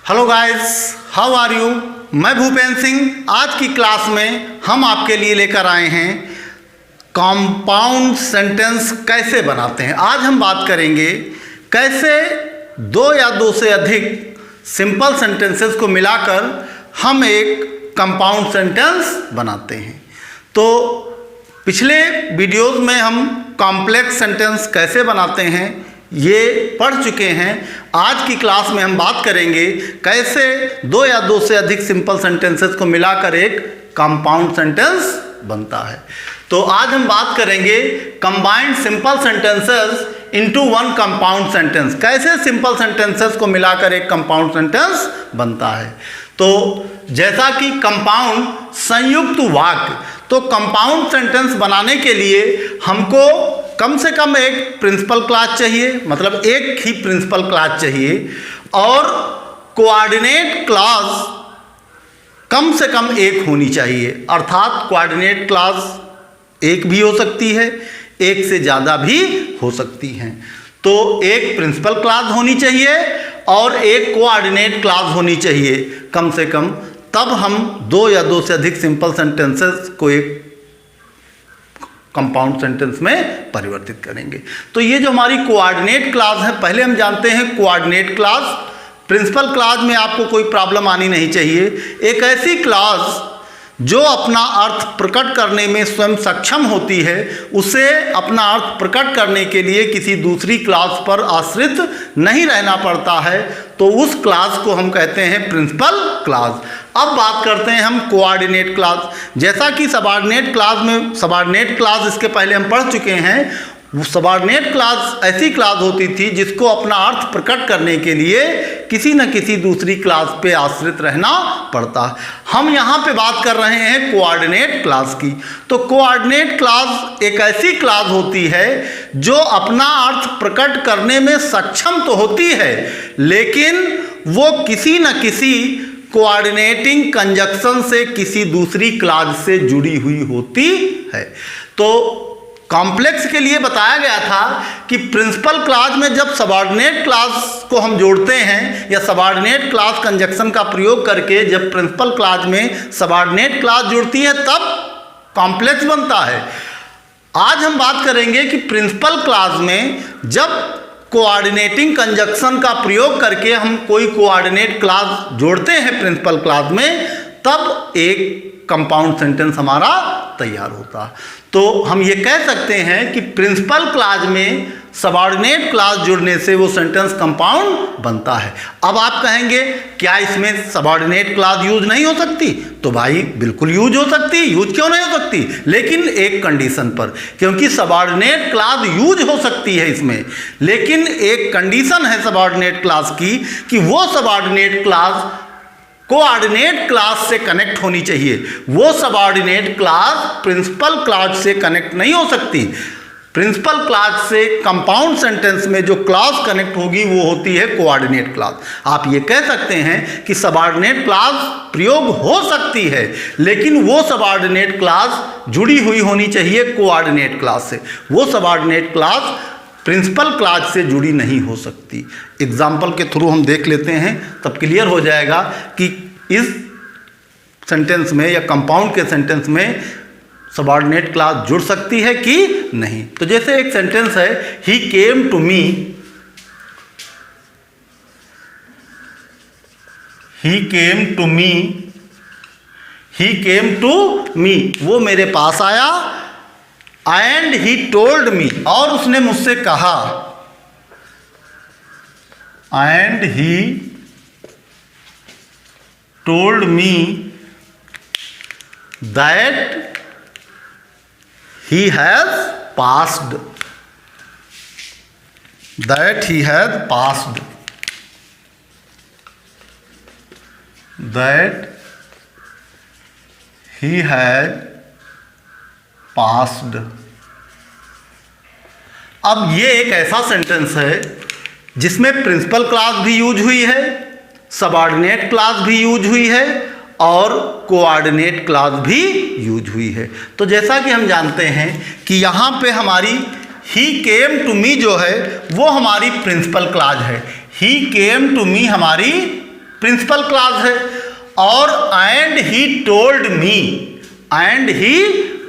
Hello guys, how are you. मैं भूपेंद्र सिंह। आज की क्लास में हम आपके लिए लेकर आए हैं कंपाउंड सेंटेंस कैसे बनाते हैं। आज हम बात करेंगे कैसे दो या दो से अधिक सिंपल सेंटेंसेस को मिलाकर हम एक कंपाउंड सेंटेंस बनाते हैं। तो पिछले वीडियोस में हम कॉम्प्लेक्स सेंटेंस कैसे बनाते हैं ये पढ़ चुके हैं। आज की क्लास में हम बात करेंगे कैसे दो या दो से अधिक सिंपल सेंटेंसेस को मिलाकर एक कंपाउंड सेंटेंस बनता है। तो आज हम बात करेंगे combined simple sentences into one compound sentence. कैसे सिंपल सेंटेंसेस को मिलाकर एक कंपाउंड सेंटेंस बनता है। तो जैसा कि कंपाउंड संयुक्त वाक्य, तो कंपाउंड सेंटेंस बनाने के लिए हमको कम से कम एक प्रिंसिपल क्लॉज चाहिए, मतलब एक ही प्रिंसिपल क्लॉज चाहिए, और कोऑर्डिनेट क्लॉज कम से कम एक होनी चाहिए। अर्थात कोऑर्डिनेट क्लॉज एक भी हो सकती है, एक से ज़्यादा भी हो सकती हैं। तो एक प्रिंसिपल क्लॉज होनी चाहिए और एक कोऑर्डिनेट क्लॉज होनी चाहिए कम से कम, तब हम दो या दो से अधिक सिंपल सेंटेंसेस को एक कंपाउंड सेंटेंस में परिवर्तित करेंगे। तो ये जो हमारी कोऑर्डिनेट क्लॉज है, पहले हम जानते हैं कोऑर्डिनेट क्लॉज। प्रिंसिपल क्लॉज में आपको कोई प्रॉब्लम आनी नहीं चाहिए। एक ऐसी क्लॉज जो अपना अर्थ प्रकट करने में स्वयं सक्षम होती है, उसे अपना अर्थ प्रकट करने के लिए किसी दूसरी क्लॉज पर आश्रित नहीं रहना पड़ता है, तो उस क्लॉज को हम कहते हैं प्रिंसिपल क्लॉज। अब बात करते हैं हम कोऑर्डिनेट क्लॉज। जैसा कि सबऑर्डिनेट क्लॉज में, सबऑर्डिनेट क्लॉज इसके पहले हम पढ़ चुके हैं। सबऑर्डिनेट क्लॉज ऐसी क्लॉज होती थी जिसको अपना अर्थ प्रकट करने के लिए किसी न किसी दूसरी क्लॉज पे आश्रित रहना पड़ता है। हम यहाँ पे बात कर रहे हैं कोऑर्डिनेट क्लॉज की। तो कोऑर्डिनेट क्लॉज एक ऐसी क्लॉज होती है जो अपना अर्थ प्रकट करने में सक्षम तो होती है, लेकिन वो किसी न किसी कोऑर्डिनेटिंग कंजक्शन से किसी दूसरी क्लॉज से जुड़ी हुई होती है। तो कॉम्प्लेक्स के लिए बताया गया था कि प्रिंसिपल क्लॉज में जब सबऑर्डिनेट क्लॉज को हम जोड़ते हैं या सबऑर्डिनेट क्लॉज कंजक्शन का प्रयोग करके जब प्रिंसिपल क्लॉज में सबऑर्डिनेट क्लॉज जुड़ती है तब कॉम्प्लेक्स बनता है। आज हम बात करेंगे कि प्रिंसिपल क्लॉज में जब कोऑर्डिनेटिंग कंजक्शन का प्रयोग करके हम कोई कोऑर्डिनेट क्लॉज जोड़ते हैं प्रिंसिपल क्लॉज में, तब एक कंपाउंड सेंटेंस हमारा तैयार होता है। तो हम ये कह सकते हैं कि प्रिंसिपल क्लॉज में सबऑर्डिनेट क्लॉज जुड़ने से वो सेंटेंस कंपाउंड बनता है। अब आप कहेंगे क्या इसमें सबऑर्डिनेट क्लॉज यूज नहीं हो सकती? तो भाई बिल्कुल यूज हो सकती। यूज क्यों नहीं हो सकती? लेकिन एक कंडीशन पर, क्योंकि सबऑर्डिनेट क्लॉज यूज हो सकती है इसमें, लेकिन एक कंडीशन है सबऑर्डिनेट क्लॉज की कि वो सबऑर्डिनेट क्लॉज कोऑर्डिनेट क्लॉज से कनेक्ट होनी चाहिए। वो सबऑर्डिनेट क्लॉज प्रिंसिपल क्लॉज से कनेक्ट नहीं हो सकती। प्रिंसिपल क्लॉज से कंपाउंड सेंटेंस में जो क्लॉज कनेक्ट होगी वो होती है कोऑर्डिनेट क्लॉज। आप ये कह सकते हैं कि सबऑर्डिनेट क्लॉज प्रयोग हो सकती है, लेकिन वो सबऑर्डिनेट क्लॉज जुड़ी हुई होनी चाहिए कोऑर्डिनेट क्लॉज से। वो सबऑर्डिनेट क्लॉज प्रिंसिपल क्लॉज से जुड़ी नहीं हो सकती। एग्जाम्पल के थ्रू हम देख लेते हैं, तब क्लियर हो जाएगा कि इस सेंटेंस में या कंपाउंड के सेंटेंस में सबऑर्डिनेट क्लॉज जुड़ सकती है कि नहीं। तो जैसे एक सेंटेंस है, he came to me, he came to me, he came to me, वो मेरे पास आया। एंड ही टोल्ड मी, और उसने मुझसे कहा। And he told me that he has passed, that he has passed, that he has passed. अब ये एक ऐसा सेंटेंस है जिसमें प्रिंसिपल क्लॉज भी यूज हुई है, सबऑर्डिनेट क्लॉज भी यूज हुई है और कोऑर्डिनेट क्लॉज भी यूज हुई है। तो जैसा कि हम जानते हैं कि यहाँ पे हमारी ही केम टू मी जो है वो हमारी प्रिंसिपल क्लॉज है। ही केम टू मी हमारी प्रिंसिपल क्लॉज है। और and he told me, and he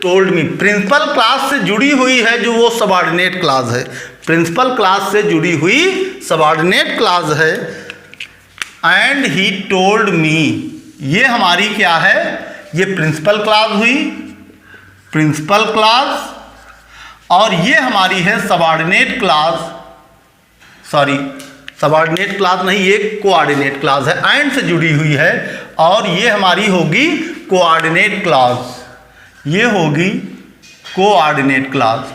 told me principal clause से जुड़ी हुई है जो वो सबऑर्डिनेट क्लॉज है, प्रिंसिपल क्लॉज से जुड़ी हुई सबऑर्डिनेट क्लॉज है। एंड ही टोल्ड मी, ये हमारी क्या है, ये प्रिंसिपल क्लॉज हुई, प्रिंसिपल क्लॉज, और ये हमारी है subordinate clause, sorry subordinate clause नहीं, ये कोऑर्डिनेट क्लॉज है, एंड से जुड़ी हुई है, और ये हमारी होगी कोऑर्डिनेट क्लॉज, ये होगी कोऑर्डिनेट क्लॉज।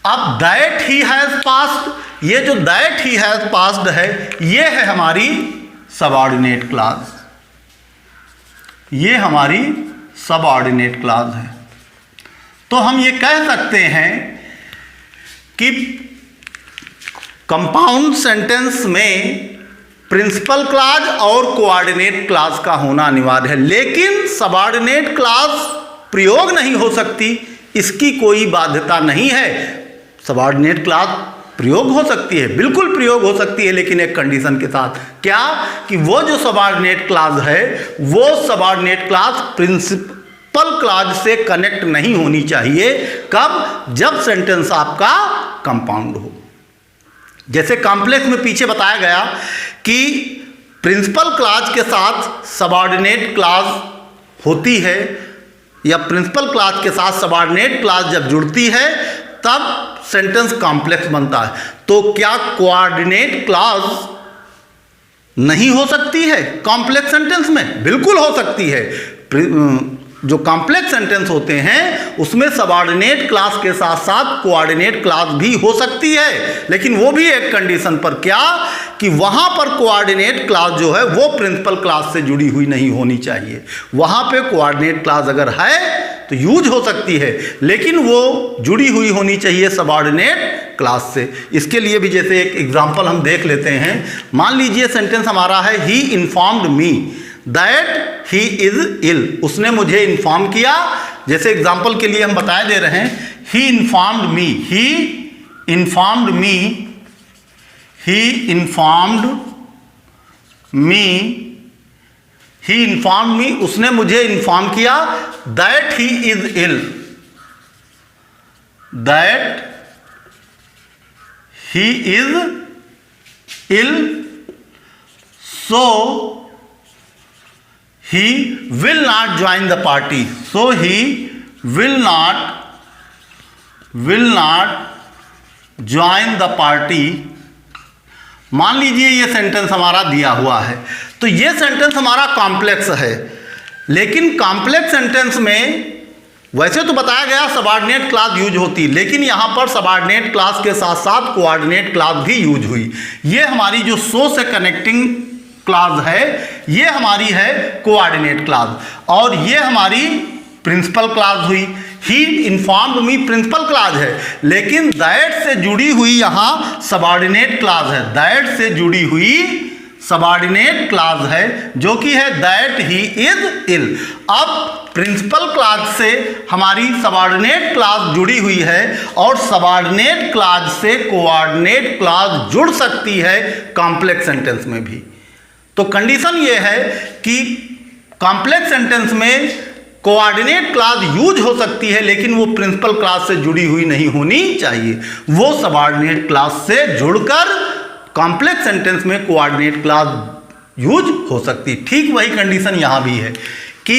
अब दैट ही हैज पास्ड, ये जो दैट ही हैज पास्ड है ये है हमारी सबऑर्डिनेट क्लॉज, ये हमारी सबऑर्डिनेट क्लॉज है। तो हम ये कह सकते हैं कि कंपाउंड सेंटेंस में प्रिंसिपल क्लॉज और कोऑर्डिनेट क्लॉज का होना अनिवार्य है, लेकिन सबऑर्डिनेट क्लॉज प्रयोग नहीं हो सकती, इसकी कोई बाध्यता नहीं है। सबऑर्डिनेट क्लॉज प्रयोग हो सकती है, बिल्कुल प्रयोग हो सकती है, लेकिन एक कंडीशन के साथ, क्या कि वो जो सबऑर्डिनेट क्लॉज है वो सबऑर्डिनेट क्लॉज प्रिंसिपल क्लॉज से कनेक्ट नहीं होनी चाहिए। कब? जब सेंटेंस आपका कंपाउंड हो। जैसे कॉम्प्लेक्स में पीछे बताया गया कि प्रिंसिपल क्लॉज के साथ सबऑर्डिनेट क्लॉज होती है, या प्रिंसिपल क्लॉज के साथ सबऑर्डिनेट क्लॉज जब जुड़ती है तब सेंटेंस कॉम्प्लेक्स बनता है। तो क्या कोऑर्डिनेट क्लॉज नहीं हो सकती है कॉम्प्लेक्स सेंटेंस में? बिल्कुल हो सकती है। जो कॉम्प्लेक्स सेंटेंस होते हैं उसमें सबऑर्डिनेट क्लॉज के साथ साथ कोऑर्डिनेट क्लॉज भी हो सकती है, लेकिन वो भी एक कंडीशन पर, क्या कि वहां पर कोऑर्डिनेट क्लॉज जो है वो प्रिंसिपल क्लॉज से जुड़ी हुई नहीं होनी चाहिए। वहां पे कोऑर्डिनेट क्लॉज अगर है तो यूज हो सकती है, लेकिन वो जुड़ी हुई होनी चाहिए सबऑर्डिनेट क्लॉज से। इसके लिए भी जैसे एक एग्जांपल हम देख लेते हैं। मान लीजिए सेंटेंस हमारा है he informed me that he is ill, उसने मुझे इन्फॉर्म किया। जैसे एग्जांपल के लिए हम बताए दे रहे हैं, he informed me, he informed me, he informed me, he informed me, उसने मुझे इन्फॉर्म किया that he is ill, that he is ill, so he will not join the party, so he will not join the party। मान लीजिए ये sentence हमारा दिया हुआ है, तो ये सेंटेंस हमारा कॉम्प्लेक्स है, लेकिन कॉम्प्लेक्स सेंटेंस में वैसे तो बताया गया सबऑर्डिनेट क्लॉज यूज होती, लेकिन यहां पर सबऑर्डिनेट क्लॉज के साथ साथ कोऑर्डिनेट क्लॉज भी यूज हुई। ये हमारी जो सो से कनेक्टिंग क्लॉज है ये हमारी है कोऑर्डिनेट क्लॉज, और ये हमारी प्रिंसिपल क्लॉज हुई। ही इन्फॉर्म्ड मी प्रिंसिपल क्लॉज है, लेकिन दैट से जुड़ी हुई यहां सबऑर्डिनेट क्लॉज है, दैट से जुड़ी हुई सबऑर्डिनेट क्लॉज है जो कि है दैट ही इज इल। अब प्रिंसिपल क्लॉज से हमारी सबऑर्डिनेट क्लॉज जुड़ी हुई है, और सबऑर्डिनेट क्लॉज से कोऑर्डिनेट क्लॉज जुड़ सकती है कॉम्प्लेक्स सेंटेंस में भी। तो कंडीशन ये है कि कॉम्प्लेक्स सेंटेंस में कोऑर्डिनेट क्लॉज यूज हो सकती है, लेकिन वो प्रिंसिपल क्लॉज से जुड़ी हुई नहीं होनी चाहिए, वो सबऑर्डिनेट क्लॉज से जुड़कर कॉम्प्लेक्स सेंटेंस में कोऑर्डिनेट क्लॉज यूज हो सकती। ठीक वही कंडीशन यहां भी है कि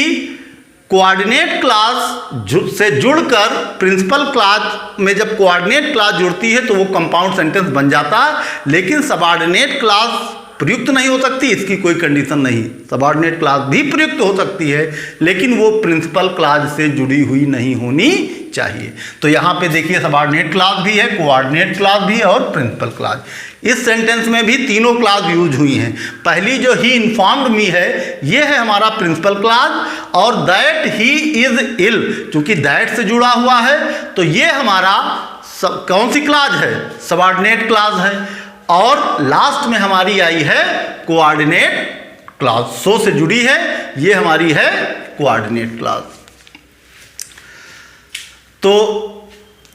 कोऑर्डिनेट क्लॉज से जुड़कर प्रिंसिपल क्लॉज में जब कोऑर्डिनेट क्लॉज जुड़ती है तो वो कंपाउंड सेंटेंस बन जाता है, लेकिन सबऑर्डिनेट क्लॉज प्रयुक्त नहीं हो सकती, इसकी कोई कंडीशन नहीं। सबऑर्डिनेट क्लॉज भी प्रयुक्त हो सकती है, लेकिन वो प्रिंसिपल क्लॉज से जुड़ी हुई नहीं होनी चाहिए। तो यहाँ पे देखिए सबऑर्डिनेट क्लॉज भी है, कोऑर्डिनेट क्लॉज भी है और प्रिंसिपल क्लॉज। इस सेंटेंस में भी तीनों क्लॉज यूज हुई हैं। पहली जो ही इन्फॉर्म्ड मी है ये है हमारा प्रिंसिपल क्लॉज, और दैट ही इज इल, चूंकि दैट से जुड़ा हुआ है तो ये हमारा कौन सी क्लॉज है? सबऑर्डिनेट क्लॉज है। और लास्ट में हमारी आई है कोऑर्डिनेट क्लॉज, सो से जुड़ी है, ये हमारी है कोऑर्डिनेट क्लॉज। तो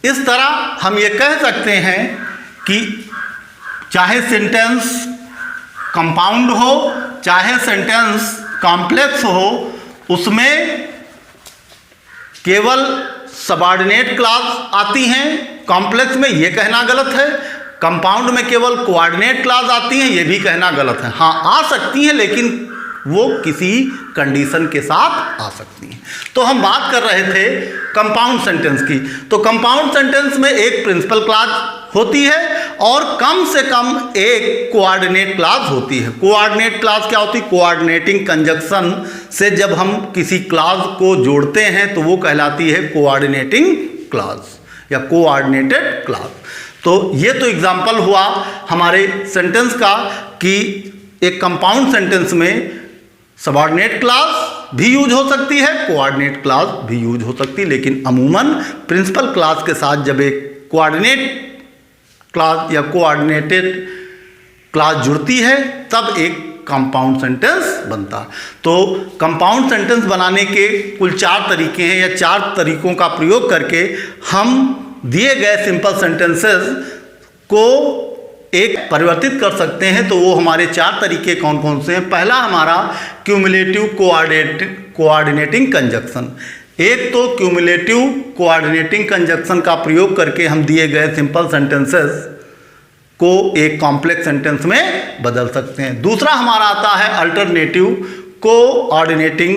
इस तरह हम ये कह सकते हैं कि चाहे सेंटेंस कंपाउंड हो चाहे सेंटेंस कॉम्प्लेक्स हो, उसमें केवल सबऑर्डिनेट क्लॉज आती हैं। कॉम्प्लेक्स में ये कहना गलत है। कंपाउंड में केवल कोऑर्डिनेट क्लॉज आती हैं, ये भी कहना गलत है। हाँ, आ सकती हैं, लेकिन वो किसी कंडीशन के साथ आ सकती हैं। तो हम बात कर रहे थे कंपाउंड सेंटेंस की। तो कंपाउंड सेंटेंस में एक प्रिंसिपल क्लॉज होती है और कम से कम एक कोऑर्डिनेट क्लॉज होती है। कोऑर्डिनेट क्लॉज क्या होती है? कोऑर्डिनेटिंग कंजक्शन से जब हम किसी क्लॉज को जोड़ते हैं तो वो कहलाती है कोऑर्डिनेटिंग क्लॉज या कोऑर्डिनेटेड क्लॉज। तो ये तो एग्जाम्पल हुआ हमारे सेंटेंस का कि एक कंपाउंड सेंटेंस में सबऑर्डिनेट क्लॉज भी यूज हो सकती है, कोऑर्डिनेट क्लॉज भी यूज हो सकती है, लेकिन अमूमन प्रिंसिपल क्लॉज के साथ जब एक कोऑर्डिनेट क्लॉज या कोऑर्डिनेटेड क्लॉज जुड़ती है तब एक कंपाउंड सेंटेंस बनता। तो कंपाउंड सेंटेंस बनाने के कुल 4 तरीके हैं, या 4 तरीकों का प्रयोग करके हम दिए गए सिंपल सेंटेंसेस को एक परिवर्तित कर सकते हैं। तो वो हमारे 4 तरीके कौन कौन से हैं? पहला हमारा क्यूमुलेटिव कोऑर्डिनेटिंग कंजक्शन। एक तो क्यूमुलेटिव कोऑर्डिनेटिंग कंजक्शन का प्रयोग करके हम दिए गए सिंपल सेंटेंसेस को एक कॉम्प्लेक्स सेंटेंस में बदल सकते हैं। दूसरा हमारा आता है alternative coordinating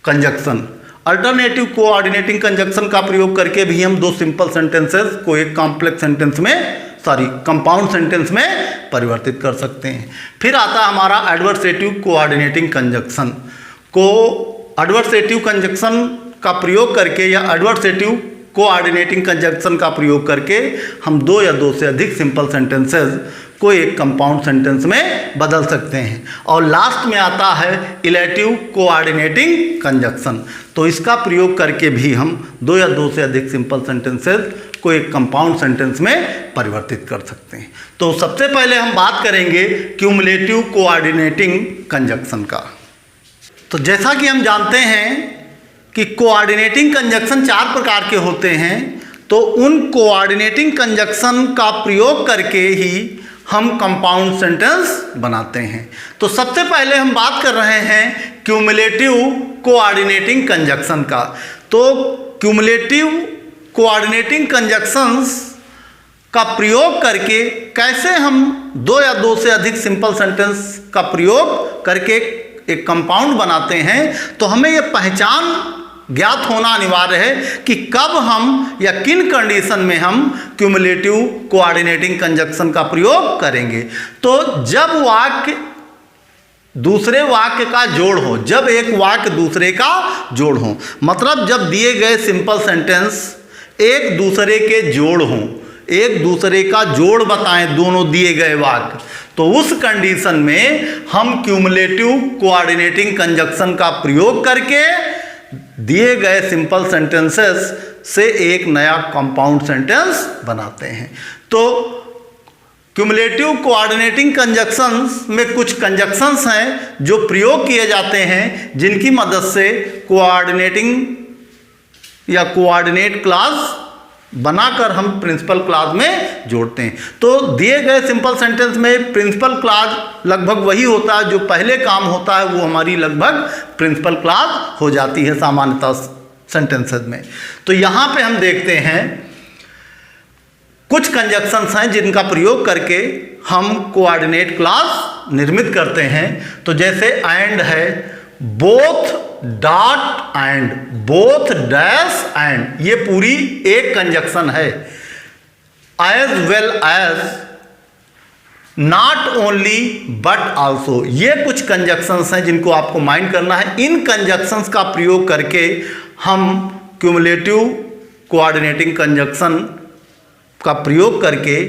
conjunction. Alternative coordinating conjunction का प्रयोग करके भी हम 2 सिंपल सेंटेंसेस को एक कॉम्प्लेक्स सेंटेंस में कंपाउंड सेंटेंस में परिवर्तित कर सकते हैं। फिर आता हमारा एडवर्सेटिव कोऑर्डिनेटिंग कंजक्शन। को एडवर्सेटिव कंजक्शन का प्रयोग करके या एडवर्सेटिव कोऑर्डिनेटिंग कंजक्शन का प्रयोग करके हम 2 या 2 से अधिक सिंपल सेंटेंसेस को एक कंपाउंड सेंटेंस में बदल सकते हैं। और लास्ट में आता है इलेटिव कोऑर्डिनेटिंग कंजक्शन। तो इसका प्रयोग करके भी हम 2 या 2 से अधिक सिंपल सेंटेंसेस को एक कंपाउंड सेंटेंस में परिवर्तित कर सकते हैं। तो सबसे पहले हम बात करेंगे क्यूमुलेटिव कोऑर्डिनेटिंग कंजक्शन का। तो जैसा कि हम जानते हैं कि कोऑर्डिनेटिंग कंजक्शन 4 प्रकार के होते हैं, तो उन कोऑर्डिनेटिंग कंजक्शन का प्रयोग करके ही हम कंपाउंड सेंटेंस बनाते हैं। तो सबसे पहले हम बात कर रहे हैं क्यूमुलेटिव कोऑर्डिनेटिंग कंजक्शन का। तो क्यूमुलेटिव कोऑर्डिनेटिंग कंजक्शंस का प्रयोग करके कैसे हम 2 या 2 से अधिक सिंपल सेंटेंस का प्रयोग करके एक कंपाउंड बनाते हैं, तो हमें यह पहचान ज्ञात होना अनिवार्य है कि कब हम या किन कंडीशन में हम क्यूमुलेटिव कोऑर्डिनेटिंग कंजक्शन का प्रयोग करेंगे। तो जब वाक्य दूसरे वाक्य का जोड़ हो, जब एक वाक्य दूसरे का जोड़ हो, मतलब जब दिए गए सिंपल सेंटेंस एक दूसरे के जोड़ हों, एक दूसरे का जोड़ बताएं दोनों दिए गए वाक्य, तो उस कंडीशन में हम क्यूमुलेटिव कोऑर्डिनेटिंग कंजक्शन का प्रयोग करके दिए गए सिंपल सेंटेंसेस से एक नया कंपाउंड सेंटेंस बनाते हैं। तो क्यूमुलेटिव कोऑर्डिनेटिंग कंजक्शंस में कुछ कंजक्शंस हैं जो प्रयोग किए जाते हैं, जिनकी मदद से कोऑर्डिनेटिंग या कोऑर्डिनेट क्लॉज बनाकर हम प्रिंसिपल क्लॉज में जोड़ते हैं। तो दिए गए सिंपल सेंटेंस में प्रिंसिपल क्लॉज लगभग वही होता है, जो पहले काम होता है वो हमारी लगभग प्रिंसिपल क्लॉज हो जाती है सामान्यतः सेंटेंसेस में। तो यहाँ पे हम देखते हैं कुछ कंजक्शंस हैं जिनका प्रयोग करके हम कोऑर्डिनेट क्लॉज निर्मित करते हैं। तो जैसे एंड है, both dot and, both dash and, ये पूरी एक कंजक्शन है। As well as, not only but also, ये कुछ कंजक्शंस हैं जिनको आपको माइंड करना है। इन कंजक्शंस का प्रयोग करके हम क्यूमुलेटिव कोऑर्डिनेटिंग कंजक्शन का प्रयोग करके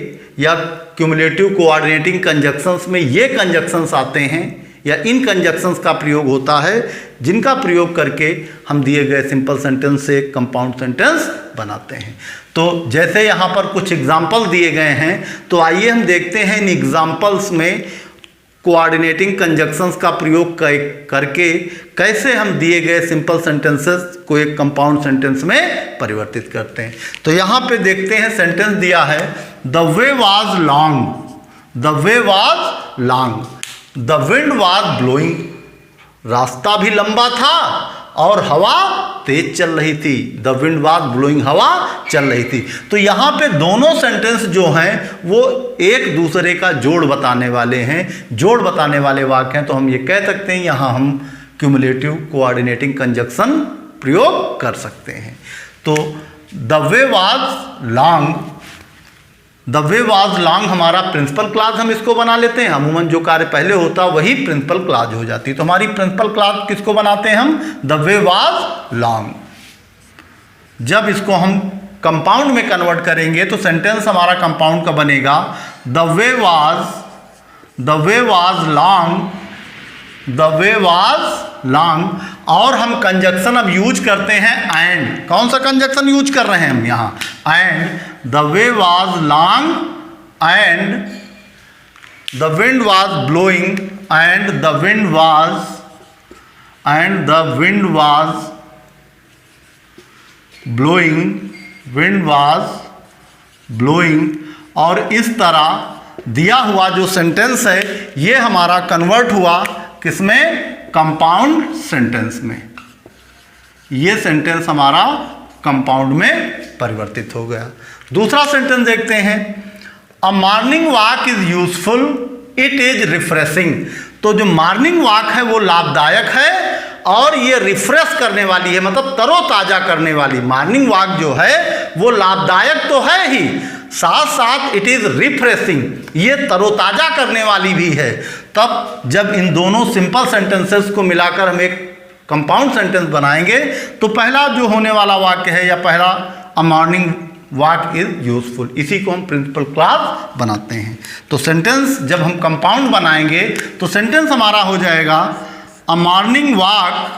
या क्यूमुलेटिव कोऑर्डिनेटिंग कंजक्शंस में ये कंजक्शंस आते हैं या इन कंजक्शंस का प्रयोग होता है जिनका प्रयोग करके हम दिए गए सिंपल सेंटेंस से कंपाउंड सेंटेंस बनाते हैं। तो जैसे यहाँ पर कुछ एग्जाम्पल दिए गए हैं, तो आइए हम देखते हैं इन एग्जाम्पल्स में कोऑर्डिनेटिंग कंजक्शंस का प्रयोग करके कैसे हम दिए गए सिंपल सेंटेंसेस को एक कंपाउंड सेंटेंस में परिवर्तित करते हैं। तो यहाँ पे देखते हैं सेंटेंस दिया है, the way was long the way was long, the wind was blowing, रास्ता भी लंबा था और हवा तेज चल रही थी। द विंड वॉज ब्लोइंग, हवा चल रही थी। तो यहाँ पे दोनों सेंटेंस जो हैं वो एक दूसरे का जोड़ बताने वाले हैं, जोड़ बताने वाले वाक्य हैं। तो हम ये कह सकते हैं यहाँ हम क्यूमुलेटिव कोऑर्डिनेटिंग कंजक्शन प्रयोग कर सकते हैं। तो the way was long, the way was long हमारा प्रिंसिपल क्लॉज हम इसको बना लेते हैं। अमूमन जो कार्य पहले होता वही प्रिंसिपल क्लॉज हो जाती। तो हमारी प्रिंसिपल क्लॉज किसको बनाते हैं हम? The way was long. जब इसको हम कंपाउंड में कन्वर्ट करेंगे तो सेंटेंस हमारा कंपाउंड का बनेगा the way was long, the way was long. और हम कंजक्शन अब यूज करते हैं एंड। कौन सा कंजक्शन यूज कर रहे हैं हम यहाँ? And, the way was long and the wind was blowing and the wind was blowing, wind was blowing. और इस तरह दिया हुआ जो सेंटेंस है ये हमारा कन्वर्ट हुआ किसमें? कंपाउंड सेंटेंस में। ये सेंटेंस हमारा कंपाउंड में परिवर्तित हो गया। दूसरा सेंटेंस देखते हैं, अ morning walk is useful, it is refreshing. तो जो मॉर्निंग वॉक है वो लाभदायक है और ये रिफ्रेश करने वाली है, मतलब तरोताजा करने वाली। मॉर्निंग वॉक जो है वो लाभदायक तो है ही, साथ साथ इट इज रिफ्रेशिंग, ये तरोताजा करने वाली भी है। तब जब इन दोनों सिंपल सेंटेंसेस को मिलाकर हम एक कंपाउंड सेंटेंस बनाएंगे तो पहला जो होने वाला वाक्य है या पहला अ मॉर्निंग वॉक इज यूजफुल, इसी को हम प्रिंसिपल क्लॉज बनाते हैं। तो सेंटेंस जब हम कंपाउंड बनाएंगे तो सेंटेंस हमारा हो जाएगा a morning walk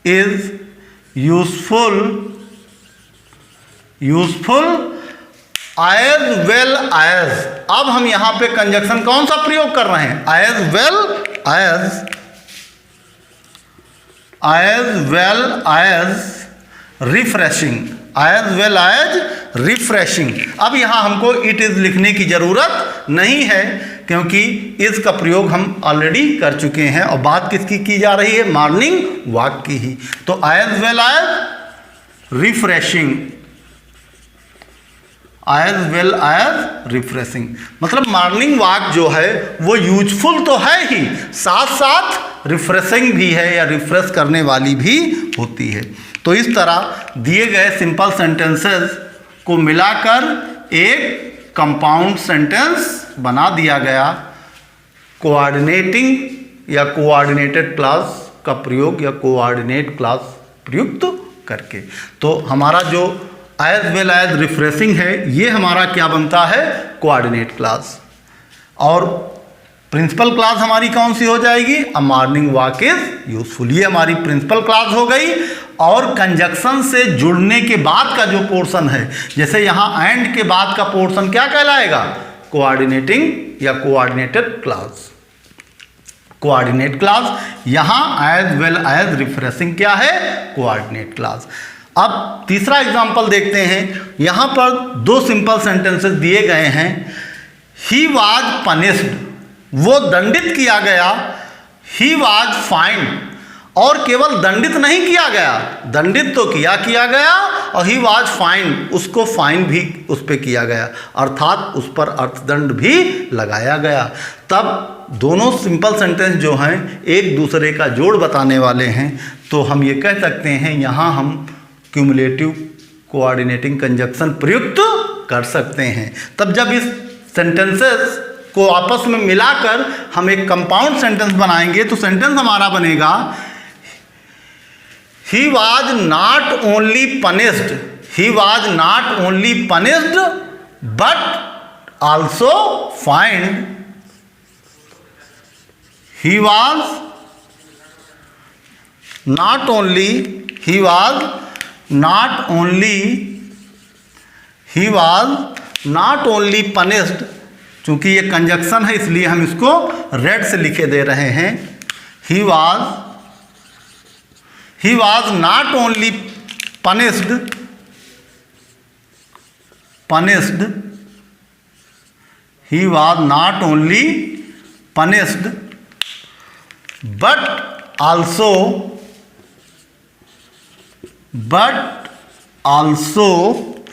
is useful as well as. अब हम यहां पे कंजक्शन कौन सा प्रयोग कर रहे हैं? As well as refreshing, as well as refreshing. अब यहां हमको इट इज लिखने की जरूरत नहीं है क्योंकि इसका प्रयोग हम ऑलरेडी कर चुके हैं और बात किसकी की जा रही है? मॉर्निंग वॉक की ही। तो as well as refreshing, as well as refreshing, मतलब मॉर्निंग वॉक जो है वो यूजफुल तो है ही, साथ साथ रिफ्रेशिंग भी है या रिफ्रेश करने वाली भी होती है। तो इस तरह दिए गए सिंपल सेंटेंसेस को मिलाकर एक कंपाउंड सेंटेंस बना दिया गया कोऑर्डिनेटिंग या कोऑर्डिनेटेड क्लॉज का प्रयोग या कोऑर्डिनेट क्लॉज प्रयुक्त करके। तो हमारा जो एज वेल एज रिफ्रेशिंग है ये हमारा क्या बनता है? Coordinate clause. और प्रिंसिपल क्लॉज हमारी कौन सी हो जाएगी? अ मॉर्निंग वॉक इज यूजफुल, ये हमारी प्रिंसिपल क्लॉज हो गई। और कंजक्शन से जुड़ने के बाद का जो पोर्शन है, जैसे यहाँ एंड के बाद का पोर्शन क्या कहलाएगा? कोऑर्डिनेटिंग या कोऑर्डिनेटेड क्लॉज, कोऑर्डिनेट क्लॉज। यहाँ एज वेल एज रिफ्रेशिंग क्या है? Coordinate clause. अब तीसरा एग्जांपल देखते हैं। यहाँ पर दो सिंपल सेंटेंसेस दिए गए हैं। ही वॉज पनिश्ड, वो दंडित किया गया। ही वॉज फाइंड, और केवल दंडित नहीं किया गया, दंडित तो किया गया और ही वॉज फाइंड, उसको फाइन भी उस पर किया गया, अर्थात उस पर अर्थदंड भी लगाया गया। तब दोनों सिंपल सेंटेंस जो हैं एक दूसरे का जोड़ बताने वाले हैं। तो हम ये कह सकते हैं यहाँ हम क्यूमुलेटिव कोऑर्डिनेटिंग कंजक्शन प्रयुक्त कर सकते हैं। तब जब इस सेंटेंसेस को आपस में मिलाकर हम एक कंपाउंड सेंटेंस बनाएंगे तो सेंटेंस हमारा बनेगा ही was not only punished but also find. He was not only punished, चूंकि ये कंजक्शन है इसलिए हम इसको रेड से लिखे दे रहे हैं। He he was not only punished he was not only punished but also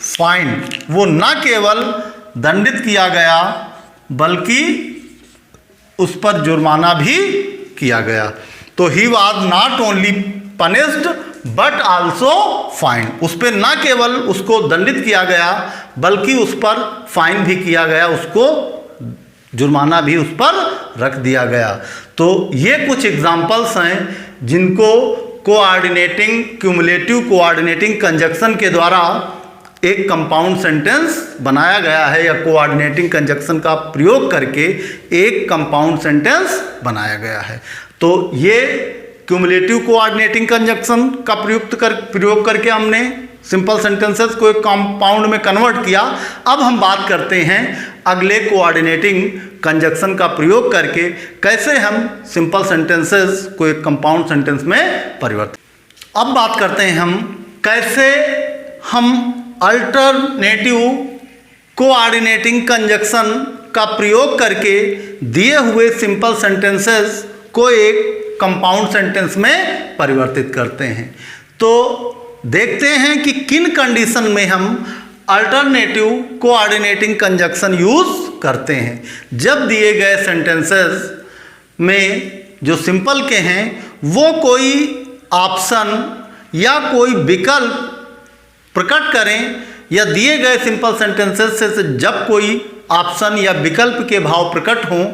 fined। वो न केवल दंडित किया गया बल्कि उस पर जुर्माना भी किया गया। तो ही was not only punished but also fine, उस पर न केवल उसको दंडित किया गया बल्कि उस पर फाइन भी किया गया, उसको जुर्माना भी उस पर रख दिया गया। तो ये कुछ एग्जाम्पल्स हैं जिनको कोऑर्डिनेटिंग क्यूमुलेटिव कोऑर्डिनेटिंग कंजक्शन के द्वारा एक कंपाउंड सेंटेंस बनाया गया है, या कोऑर्डिनेटिंग कंजक्शन का प्रयोग करके एक कंपाउंड सेंटेंस बनाया गया है। तो ये क्यूमुलेटिव कोऑर्डिनेटिंग कंजक्शन का प्रयोग करके हमने सिंपल सेंटेंसेस को एक कंपाउंड में कन्वर्ट किया। अब हम बात करते हैं अगले कोऑर्डिनेटिंग कंजक्शन का प्रयोग करके कैसे हम सिंपल सेंटेंसेस को एक कंपाउंड सेंटेंस में परिवर्तित। अब बात करते हैं हम कैसे हम अल्टरनेटिव कोऑर्डिनेटिंग कंजक्शन का प्रयोग करके दिए हुए सिंपल सेंटेंसेस को एक कंपाउंड सेंटेंस में परिवर्तित करते हैं। तो देखते हैं कि किन कंडीशन में हम अल्टरनेटिव कोऑर्डिनेटिंग कंजक्शन यूज करते हैं। जब दिए गए सेंटेंसेस में जो सिंपल के हैं वो कोई ऑप्शन या कोई विकल्प प्रकट करें, या दिए गए सिंपल सेंटेंसेस से जब कोई ऑप्शन या विकल्प के भाव प्रकट हों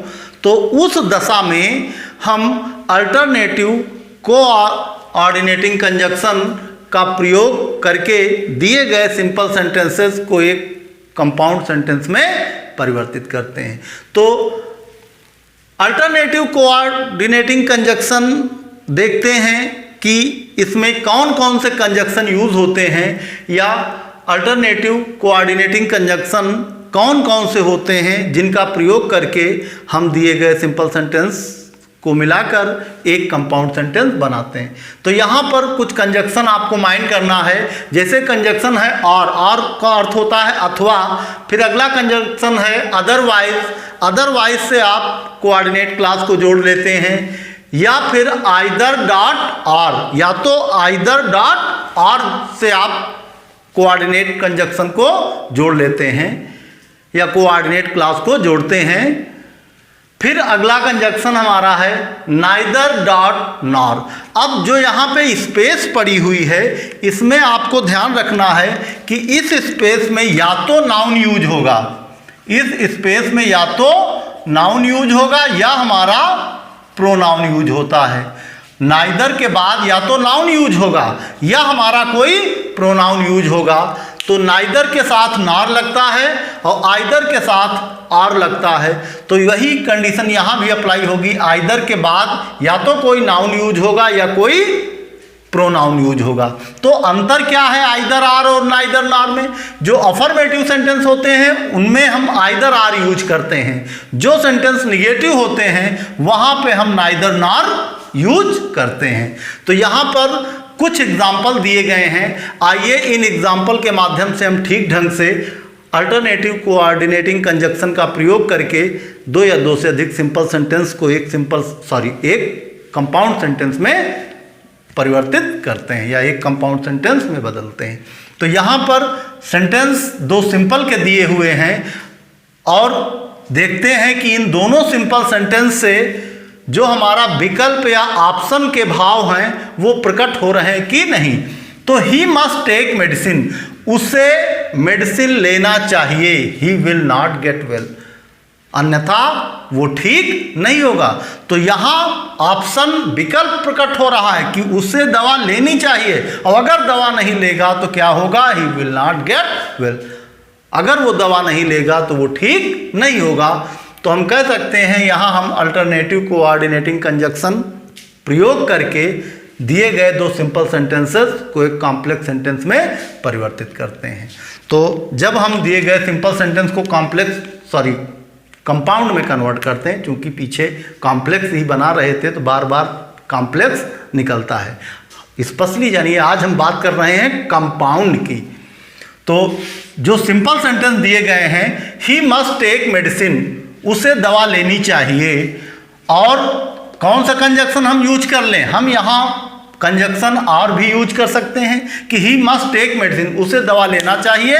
तो उस दशा में हम अल्टरनेटिव कोऑर्डिनेटिंग कंजक्शन का प्रयोग करके दिए गए सिंपल सेंटेंसेस को एक कंपाउंड सेंटेंस में परिवर्तित करते हैं। तो अल्टरनेटिव कोऑर्डिनेटिंग कंजक्शन देखते हैं कि इसमें कौन कौन से कंजक्शन यूज होते हैं, या अल्टरनेटिव कोऑर्डिनेटिंग कंजक्शन कौन कौन से होते हैं जिनका प्रयोग करके हम दिए गए सिंपल सेंटेंस को मिलाकर एक कंपाउंड सेंटेंस बनाते हैं। तो यहाँ पर कुछ कंजक्शन आपको माइंड करना है। जैसे कंजक्शन है और का अर्थ होता है अथवा, फिर अगला कंजक्शन है अदरवाइज, अदरवाइज से आप कोऑर्डिनेट क्लास को जोड़ लेते हैं, या फिर आइदर डॉट और, या तो आइदर डॉट और से आप कोऑर्डिनेट कंजक्शन को जोड़ लेते हैं या कोऑर्डिनेट क्लास को जोड़ते हैं। फिर अगला कंजक्शन हमारा है नाइदर डॉट नॉर। अब जो यहाँ पे स्पेस पड़ी हुई है इसमें आपको ध्यान रखना है कि इस स्पेस में या तो नाउन यूज होगा, इस स्पेस में या तो नाउन यूज होगा या हमारा प्रोनाउन यूज होता है। नाइदर के बाद या तो नाउन यूज होगा या हमारा कोई प्रोनाउन यूज होगा। तो नाइदर के साथ नॉर लगता है और आइदर के साथ आर लगता है। तो वही कंडीशन यहाँ भी अप्लाई होगी, आइदर के बाद या तो कोई नाउन यूज होगा या कोई प्रोनाउन यूज होगा। तो अंतर क्या है आइदर आर और नाइदर नॉर में? जो अफर्मेटिव सेंटेंस होते हैं उनमें हम आइदर आर यूज करते हैं, जो सेंटेंस निगेटिव होते हैं वहाँ पे हम नाइदर नॉर यूज करते हैं। तो यहाँ पर कुछ एग्जाम्पल दिए गए हैं, आइए इन एग्जाम्पल के माध्यम से हम ठीक ढंग से अल्टरनेटिव कोऑर्डिनेटिंग कंजक्शन का प्रयोग करके दो या दो से अधिक सिंपल सेंटेंस को एक कंपाउंड सेंटेंस में परिवर्तित करते हैं या एक कंपाउंड सेंटेंस में बदलते हैं। तो यहाँ पर सेंटेंस दो सिंपल के दिए हुए हैं और देखते हैं कि इन दोनों सिंपल सेंटेंस से जो हमारा विकल्प या ऑप्शन के भाव हैं वो प्रकट हो रहे हैं कि नहीं। तो ही मस्ट टेक मेडिसिन, उसे मेडिसिन लेना चाहिए, ही विल नॉट गेट वेल, अन्यथा वो ठीक नहीं होगा। तो यहाँ ऑप्शन विकल्प प्रकट हो रहा है कि उसे दवा लेनी चाहिए, और अगर दवा नहीं लेगा तो क्या होगा, ही विल नॉट गेट वेल, अगर वो दवा नहीं लेगा तो वो ठीक नहीं होगा। तो हम कह सकते हैं यहाँ हम अल्टरनेटिव कोऑर्डिनेटिंग कंजक्शन प्रयोग करके दिए गए दो सिंपल सेंटेंसेस को एक कॉम्प्लेक्स सेंटेंस में परिवर्तित करते हैं। तो जब हम दिए गए सिंपल सेंटेंस को कंपाउंड में कन्वर्ट करते हैं, क्योंकि पीछे कॉम्प्लेक्स ही बना रहे थे तो बार बार कॉम्प्लेक्स निकलता है। स्पेशली जानिए, आज हम बात कर रहे हैं कंपाउंड की। तो जो सिंपल सेंटेंस दिए गए हैं, ही मस्ट टेक मेडिसिन, उसे दवा लेनी चाहिए। और कौन सा कंजक्शन हम यूज कर लें? हम यहाँ कंजक्शन आर भी यूज कर सकते हैं कि ही मस्ट टेक मेडिसिन, उसे दवा लेना चाहिए,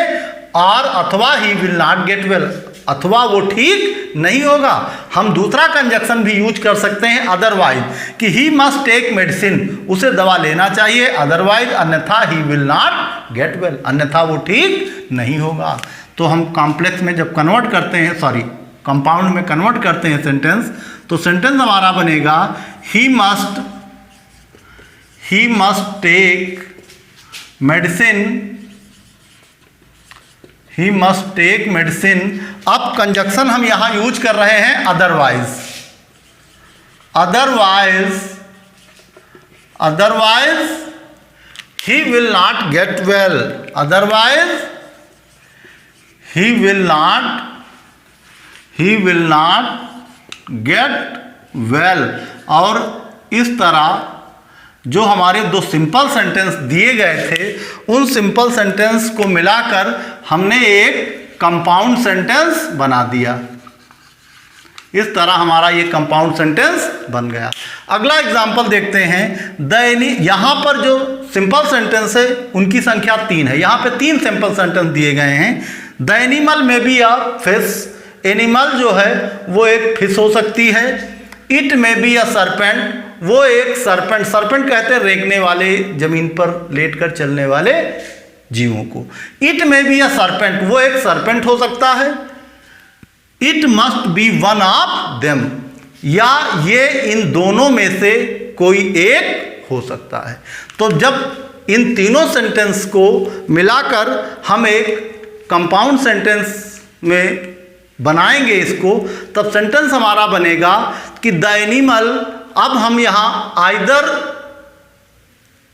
और अथवा ही विल नॉट गेट वेल, अथवा वो ठीक नहीं होगा। हम दूसरा कंजक्शन भी यूज कर सकते हैं अदरवाइज, कि ही मस्ट टेक मेडिसिन, उसे दवा लेना चाहिए, अदरवाइज अन्यथा ही विल नॉट गेट वेल, अन्यथा वो ठीक नहीं होगा। तो हम कॉम्प्लेक्स में जब कन्वर्ट करते हैं, सॉरी कंपाउंड में कन्वर्ट करते हैं सेंटेंस, तो सेंटेंस हमारा बनेगा he must take medicine, he must take medicine. अब कंजक्शन हम यहां यूज कर रहे हैं otherwise, he will not get well, otherwise he will not get well. और इस तरह जो हमारे दो सिंपल सेंटेंस दिए गए थे, उन सिंपल सेंटेंस को मिलाकर हमने एक कंपाउंड सेंटेंस बना दिया। इस तरह हमारा ये कंपाउंड सेंटेंस बन गया। अगला एग्जांपल देखते हैं। यहाँ पर जो सिंपल सेंटेंस है उनकी संख्या 3 है। यहाँ पे 3 सिंपल सेंटेंस दिए गए हैं। द एनिमल में बी अ फिश, एनिमल जो है वो एक फिश हो सकती है। इट में बी अ सरपेंट, वो एक सरपेंट, सरपेंट कहते हैं रेंगने वाले, जमीन पर लेटकर चलने वाले जीवों को। इट में बी अ सरपेंट, वो एक सरपेंट हो सकता है। It must be one of them, या ये इन दोनों में से कोई एक हो सकता है। तो जब इन तीनों सेंटेंस को मिलाकर हम एक कंपाउंड सेंटेंस में बनाएंगे इसको, तब सेंटेंस हमारा बनेगा कि द एनिमल। अब हम यहाँ आइदर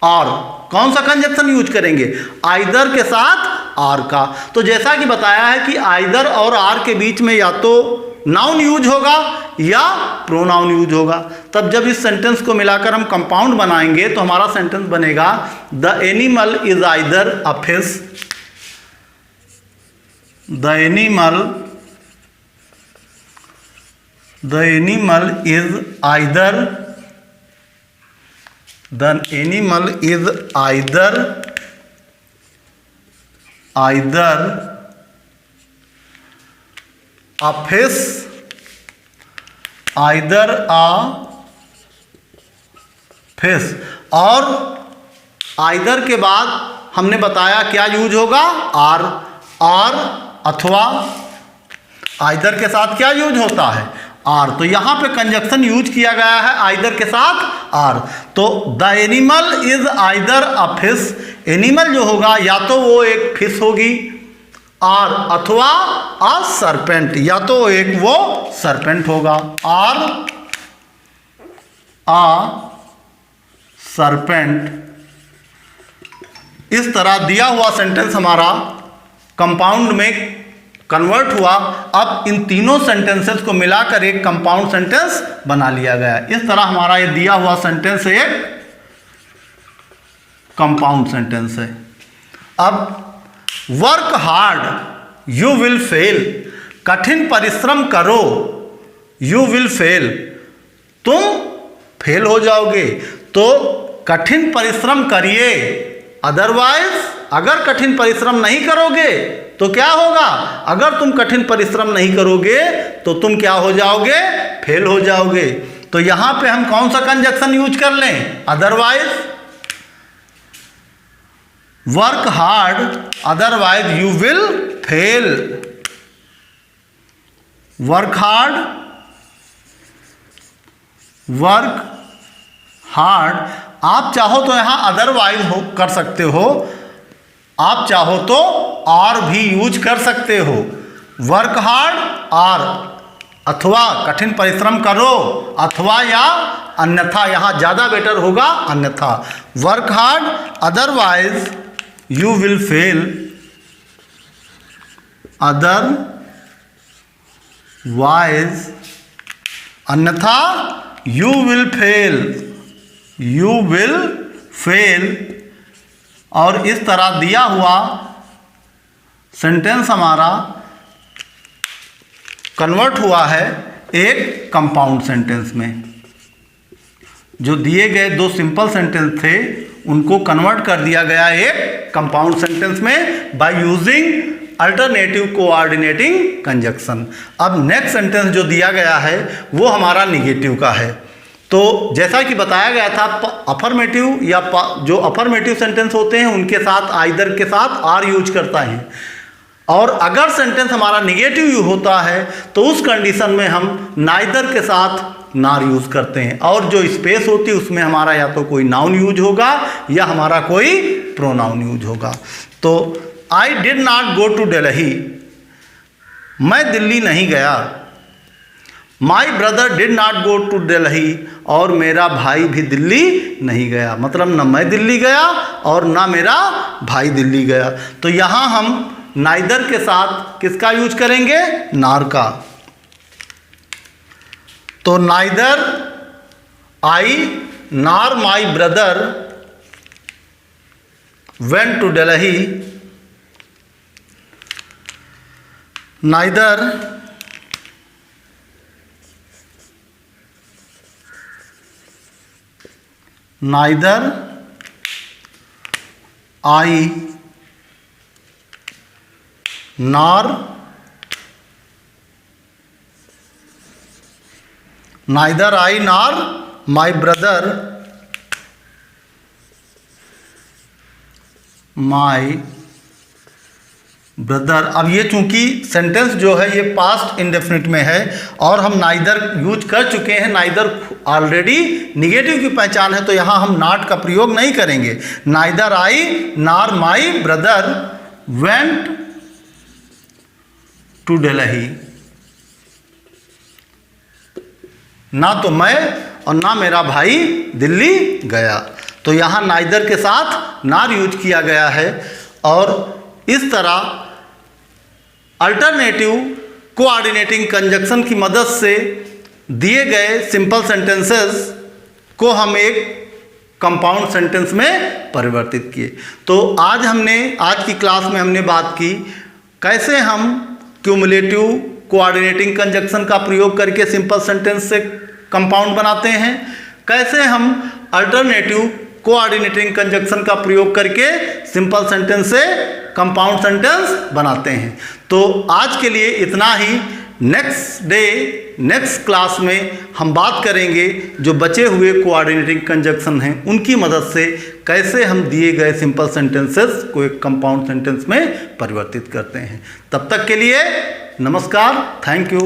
और कौन सा कंजक्शन यूज करेंगे? आइदर के साथ आर का। तो जैसा कि बताया है कि आइदर और आर के बीच में या तो नाउन यूज होगा या प्रोनाउन यूज होगा। तब जब इस सेंटेंस को मिलाकर हम कंपाउंड बनाएंगे तो हमारा सेंटेंस बनेगा the animal is either a fish, the animal is either, the animal is either a fish, either a fish। और either के बाद हमने बताया क्या यूज होगा? आर, और अथवा। either के साथ क्या यूज होता है? आर। तो यहां पे कंजक्शन यूज किया गया है आइदर के साथ आर। तो the animal is either a fish, animal जो होगा या तो वो एक फिश होगी, और अथवा अ सरपेंट, या तो एक वो सरपेंट होगा, और अ सरपेंट। इस तरह दिया हुआ सेंटेंस हमारा कंपाउंड में कन्वर्ट हुआ। अब इन तीनों सेंटेंसेस को मिलाकर एक कंपाउंड सेंटेंस बना लिया गया। इस तरह हमारा ये दिया हुआ सेंटेंस एक कंपाउंड सेंटेंस है। अब work hard you will fail, कठिन परिश्रम करो, यू विल फेल, तुम फेल हो जाओगे। तो कठिन परिश्रम करिए, अदरवाइज अगर कठिन परिश्रम नहीं करोगे तो क्या होगा? अगर तुम कठिन परिश्रम नहीं करोगे तो तुम क्या हो जाओगे? फेल हो जाओगे। तो यहां पे हम कौन सा कंजक्शन यूज कर लें? Otherwise, work hard, otherwise you will fail. Work hard, work hard. आप चाहो तो यहां अदरवाइज कर सकते हो, आप चाहो तो और भी यूज कर सकते हो। वर्क हार्ड और अथवा कठिन परिश्रम करो, अथवा या अन्यथा, यहां ज्यादा बेटर होगा अन्यथा। Work hard otherwise you will fail, otherwise अन्यथा you will fail, you will fail, और इस तरह दिया हुआ सेंटेंस हमारा कन्वर्ट हुआ है एक कंपाउंड सेंटेंस में। जो दिए गए दो सिंपल सेंटेंस थे उनको कन्वर्ट कर दिया गया एक कंपाउंड सेंटेंस में by using alternative coordinating conjunction. अब नेक्स्ट सेंटेंस जो दिया गया है वो हमारा निगेटिव का है। तो जैसा कि बताया गया था, अफर्मेटिव या जो अफर्मेटिव सेंटेंस होते हैं उनके साथ आइदर के साथ आर यूज करता है, और अगर सेंटेंस हमारा निगेटिव होता है तो उस कंडीशन में हम नाइदर के साथ नार यूज करते हैं, और जो स्पेस होती है उसमें हमारा या तो कोई नाउन यूज होगा या हमारा कोई प्रोनाउन यूज होगा। तो I did not go to Delhi, मैं दिल्ली नहीं गया। My brother did not go to Delhi, और मेरा भाई भी दिल्ली नहीं गया। मतलब न मैं दिल्ली गया और ना मेरा भाई दिल्ली गया। तो यहाँ हम नाइदर के साथ किसका यूज करेंगे? नार का। तो neither I nor my brother went to Delhi, neither I nor neither I nor my brother अब ये चूंकि सेंटेंस जो है ये पास्ट इंडेफिनिट में है और हम नाइदर यूज कर चुके हैं, नाइदर ऑलरेडी निगेटिव की पहचान है, तो यहाँ हम नॉट का प्रयोग नहीं करेंगे। Neither I nor my brother went to Delhi, ना तो मैं और ना मेरा भाई दिल्ली गया। तो यहाँ नाइदर के साथ नार यूज किया गया है, और इस तरह अल्टरनेटिव कोऑर्डिनेटिंग कंजक्शन की मदद से दिए गए सिंपल सेंटेंसेस को हम एक कंपाउंड सेंटेंस में परिवर्तित किए। तो आज की क्लास में हमने बात की कैसे हम क्यूमुलेटिव कोऑर्डिनेटिंग कंजक्शन का प्रयोग करके सिंपल सेंटेंस से कंपाउंड बनाते हैं, कैसे हम अल्टरनेटिव कोऑर्डिनेटिंग कंजक्शन का प्रयोग करके सिंपल सेंटेंस से कंपाउंड सेंटेंस बनाते हैं। तो आज के लिए इतना ही। नेक्स्ट क्लास में हम बात करेंगे जो बचे हुए कोऑर्डिनेटिंग कंजक्शन हैं उनकी मदद से कैसे हम दिए गए सिंपल सेंटेंसेस को एक कंपाउंड सेंटेंस में परिवर्तित करते हैं। तब तक के लिए नमस्कार, थैंक यू।